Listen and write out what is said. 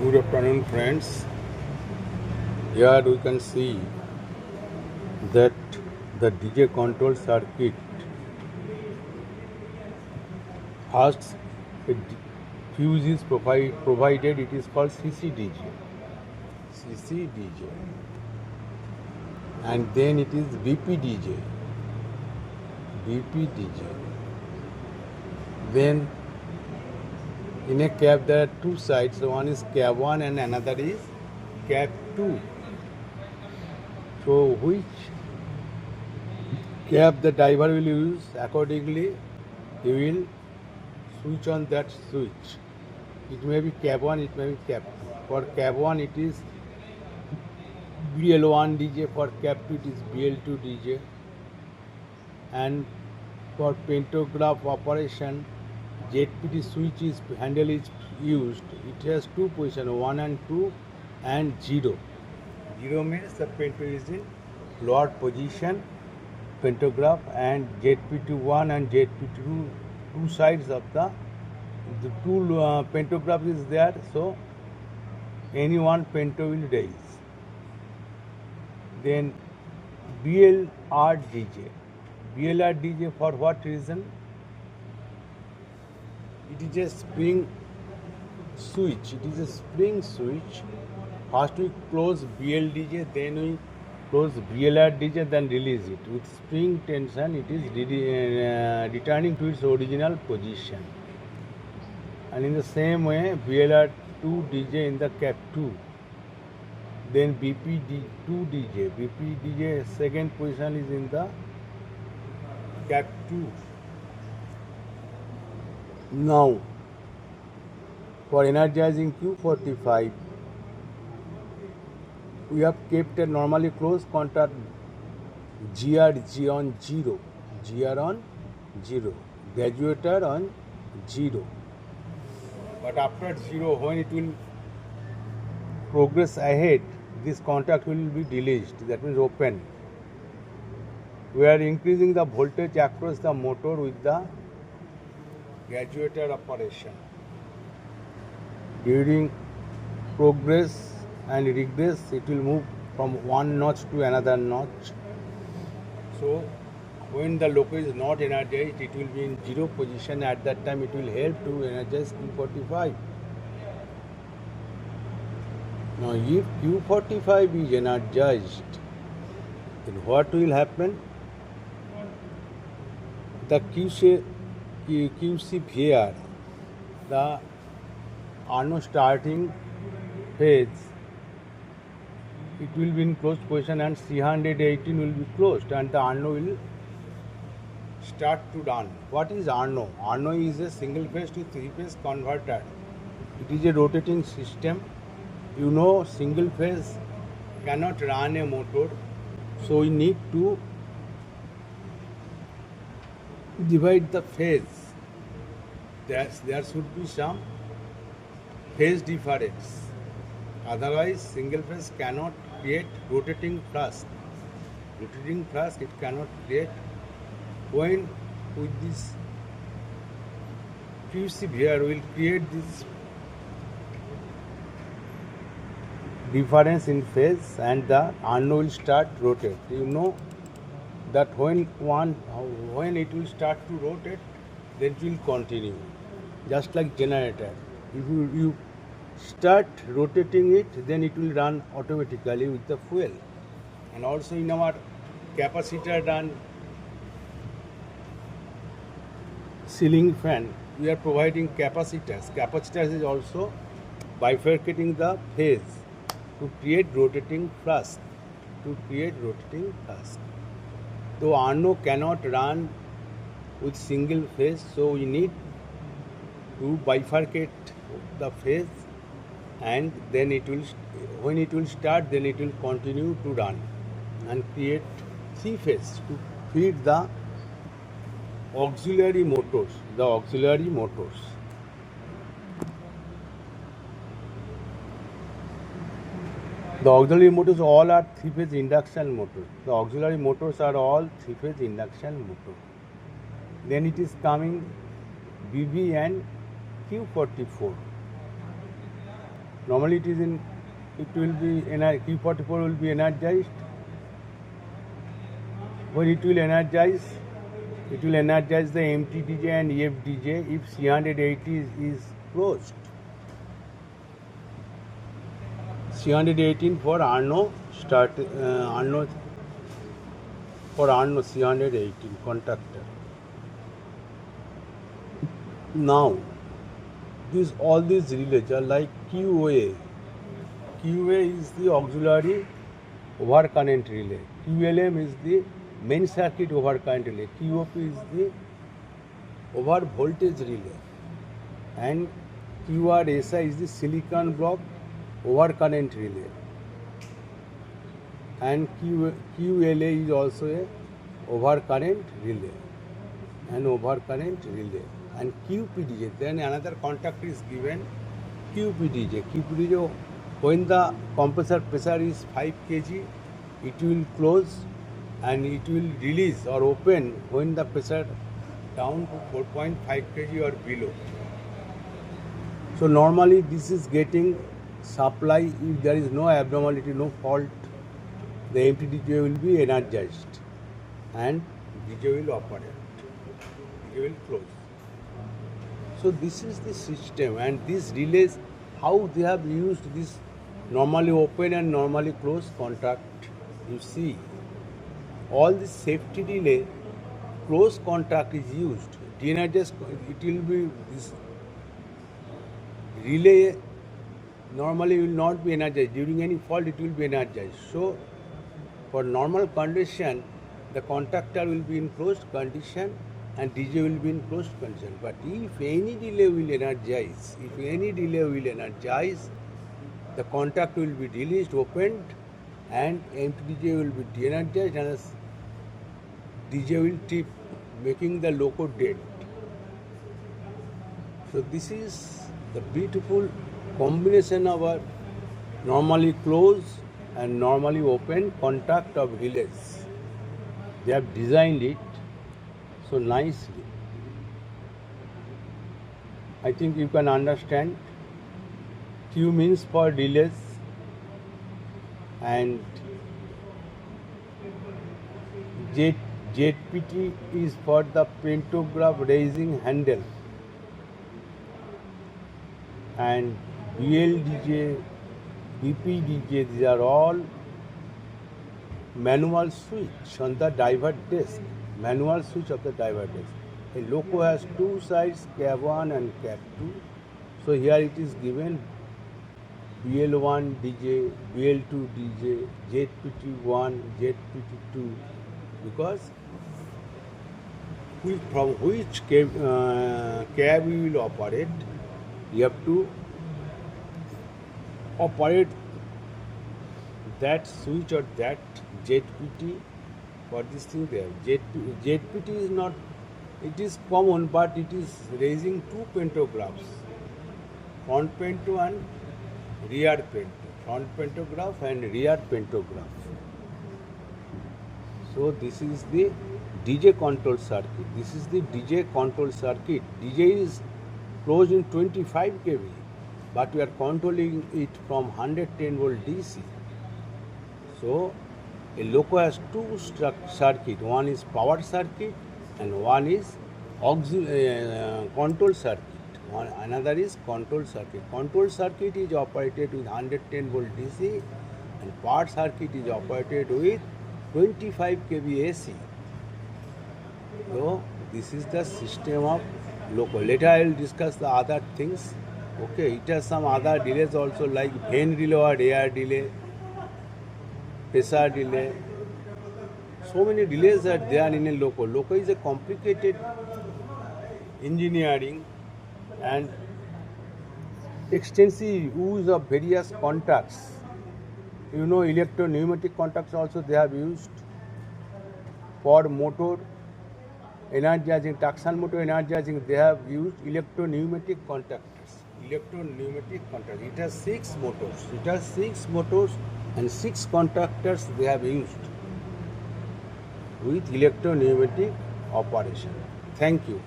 Good afternoon, friends. Here we can see that the DJ control circuit first a fuse is provided. It is called CCDJ, and then it is BPDJ. Then in a cab there are two sides. So one is cab 1 and another is cab 2. So which cab the driver will use, accordingly he will switch on that switch. It may be cab 1, it may be cab 2. For cab 1 it is BL1 DJ, for cab 2 it is BL2 DJ. And for pantograph operation, ZPT switch handle is used. It has two positions, 1 and 2 and 0. 0 means the pento is in lower position, pantograph, and ZP1 and ZP2, two sides of the two pantograph is there, so any one pento will raise. Then BLR DJ for what reason? It is a spring switch. First we close BLDJ, then we close BLRDJ, then release it. With spring tension, it is returning to its original position. And in the same way, BLR2 DJ in the cab 2. Then BP2 DJ second position is in the cab 2. Now, for energizing Q45, we have kept a normally closed contact GR on 0, graduator on 0. But after 0, when it will progress ahead, this contact will be released, that means open. We are increasing the voltage across the motor with the graduator operation. During progress and regress, it will move from one notch to another notch. So when the loco is not energized, it will be in 0 position. At that time, it will help to energize Q45. Now, if Q45 is energized, then what will happen? The QC here, the Arno starting phase, it will be in closed position and C118 will be closed and the Arno will start to run. What is Arno? Arno is a single phase to 3-phase converter. It is a rotating system. You know, single phase cannot run a motor, so we need to divide the phase. There should be some phase difference. Otherwise, single phase cannot create rotating thrust. Rotating thrust it cannot create. When with this QC here will create this difference in phase and the Arno will start rotate. You know that when it will start to rotate, then it will continue. Just like generator. If you start rotating it, then it will run automatically with the fuel. And also in our capacitor run ceiling fan, we are providing capacitors. Capacitors is also bifurcating the phase to create rotating thrust. Though Arno cannot run with single phase, so we need to bifurcate the phase, and then when it will start, then it will continue to run and create 3 phases to feed the auxiliary motors. The auxiliary motors all are 3-phase induction motors. The auxiliary motors are all 3-phase induction motors. Then it is coming BB and Q44. Normally it is in, it will be, Q44 will be energized. When it will energize the MTDJ and FDJ if C180 is closed. C118 for Arno C118 contactor. Now all these relays are like QA. QA is the auxiliary overcurrent relay. QLM is the main circuit overcurrent relay. QOP is the over voltage relay, and QRSI is the silicon block overcurrent relay, and QLA is also a overcurrent relay, and QPDJ. Then another contact is given, QPDJ. QPDJ, when the compressor pressure is 5 kg, it will close and it will release or open when the pressure down to 4.5 kg or below. So normally this is getting supply. If there is no abnormality, no fault, the MTDJ will be energized and DJ will operate. DJ will close. So this is the system, and these relays, how they have used this normally open and normally closed contact. You see, all this safety relay, close contact is used. De-energized, it will be, this relay normally will not be energized. During any fault it will be energized. So for normal condition, the contactor will be in closed condition and DJ will be in closed condition. But if any delay will energize, the contact will be released, opened, and MTDJ will be de-energized and DJ will trip, making the LOCO dead. So this is the beautiful combination of a normally closed and normally open contact of relays. They have designed it so nicely. I think you can understand. Q means for relays, and ZPT is for the pantograph raising handle, and BLDJ, BPDJ, these are all manual switch on the divert desk, manual switch of the divert desk. A LOCO has two sides, cab 1 and cab 2. So here it is given BL1 DJ, BL2 DJ, ZPT1, ZPT2, because from which cab we will operate, you have to operate that switch or that ZPT for this thing there. ZPT is not, it is common, but it is raising two pantographs, front panto and rear panto, front pantograph and rear pantograph. So this is the DJ control circuit. This is the DJ control circuit. DJ is closed in 25 kV, but we are controlling it from 110 volt DC. So a LOCO has two circuit. One is power circuit and one is control circuit. Another is control circuit. Control circuit is operated with 110 volt DC, and power circuit is operated with 25 kV AC. So this is the system of LOCO. Later I will discuss the other things. Okay, it has some other delays also, like vane relay or air delay, pressure delay. So many delays are there in a LOCO. LOCO is a complicated engineering and extensive use of various contacts. You know, electro-pneumatic contacts also they have used for motor energizing, traction motor energizing. They have used electro-pneumatic contactors. Electro-pneumatic contactors. It has 6 motors. And 6 contactors they have used with electro-pneumatic operation. Thank you.